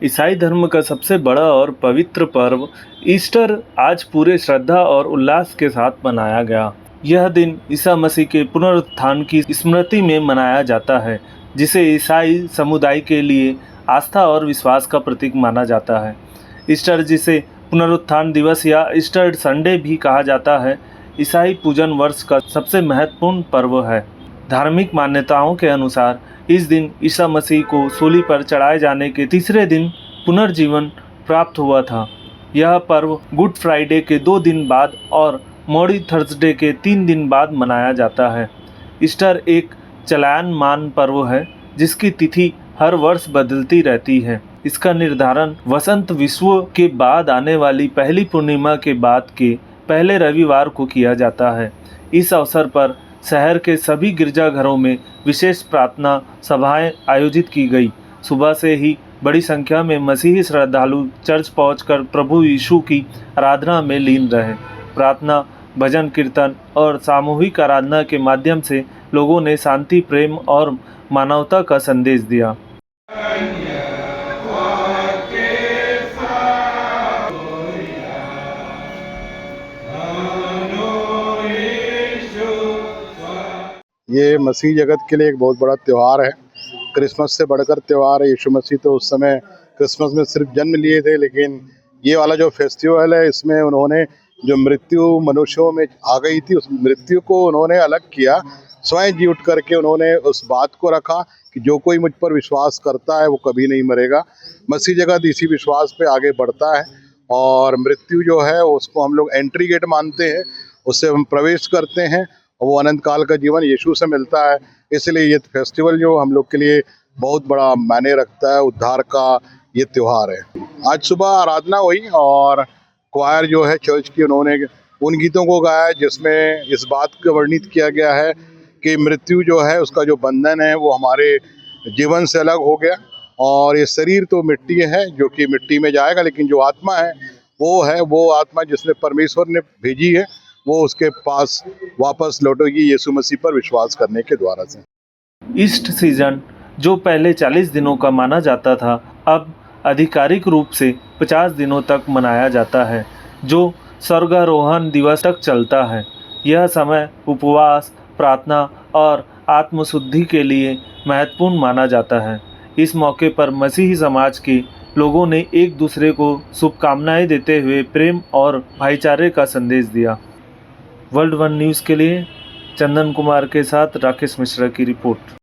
ईसाई धर्म का सबसे बड़ा और पवित्र पर्व ईस्टर आज पूरे श्रद्धा और उल्लास के साथ मनाया गया। यह दिन ईसा मसीह के पुनरुत्थान की स्मृति में मनाया जाता है, जिसे ईसाई समुदाय के लिए आस्था और विश्वास का प्रतीक माना जाता है। ईस्टर, जिसे पुनरुत्थान दिवस या ईस्टर संडे भी कहा जाता है, ईसाई पूजन वर्ष का सबसे महत्वपूर्ण पर्व है। धार्मिक मान्यताओं के अनुसार इस दिन ईसा मसीह को सूली पर चढ़ाए जाने के तीसरे दिन पुनर्जीवन प्राप्त हुआ था। यह पर्व गुड फ्राइडे के 2 दिन बाद और मॉडी थर्सडे के 3 दिन बाद मनाया जाता है। ईस्टर एक चलायमान पर्व है, जिसकी तिथि हर वर्ष बदलती रहती है। इसका निर्धारण वसंत विषुव के बाद आने वाली पहली पूर्णिमा के बाद के पहले रविवार को किया जाता है। इस अवसर पर शहर के सभी गिरजाघरों में विशेष प्रार्थना सभाएं आयोजित की गई। सुबह से ही बड़ी संख्या में मसीही श्रद्धालु चर्च पहुंचकर प्रभु यीशु की आराधना में लीन रहे। प्रार्थना, भजन कीर्तन और सामूहिक आराधना के माध्यम से लोगों ने शांति, प्रेम और मानवता का संदेश दिया। ये मसीह जगत के लिए एक बहुत बड़ा त्यौहार है। क्रिसमस से बढ़कर त्यौहार है। यीशु मसीह तो उस समय क्रिसमस में सिर्फ जन्म लिए थे, लेकिन ये वाला जो फेस्टिवल है, इसमें उन्होंने जो मृत्यु मनुष्यों में आ गई थी, उस मृत्यु को उन्होंने अलग किया। स्वयं जी उठ करके उन्होंने उस बात को रखा कि जो कोई मुझ पर विश्वास करता है वो कभी नहीं मरेगा। मसीह जगत इसी विश्वास पे आगे बढ़ता है और मृत्यु जो है उसको हम लोग एंट्री गेट मानते हैं, उससे हम प्रवेश करते हैं और वो अनंत काल का जीवन यीशु से मिलता है। इसलिए ये फेस्टिवल जो हम लोग के लिए बहुत बड़ा मायने रखता है, उद्धार का ये त्यौहार है। आज सुबह आराधना हुई और क्वायर जो है चर्च की, उन्होंने उन गीतों को गाया जिसमें इस बात का वर्णित किया गया है कि मृत्यु जो है उसका जो बंधन है वो हमारे जीवन से अलग हो गया और ये शरीर तो मिट्टी है जो कि मिट्टी में जाएगा, लेकिन जो आत्मा है वो आत्मा जिसने परमेश्वर ने भेजी है वो उसके पास वापस लौटेगी यीशु मसीह पर विश्वास करने के द्वारा से। ईस्ट सीजन, जो पहले 40 दिनों का माना जाता था, अब आधिकारिक रूप से 50 दिनों तक मनाया जाता है, जो स्वर्गारोहण दिवस तक चलता है। यह समय उपवास, प्रार्थना और आत्मशुद्धि के लिए महत्वपूर्ण माना जाता है। इस मौके पर मसीही समाज के लोगों ने एक दूसरे को शुभकामनाएं देते हुए प्रेम और भाईचारे का संदेश दिया। वर्ल्ड वन न्यूज़ के लिए चंदन कुमार के साथ राकेश मिश्रा की रिपोर्ट।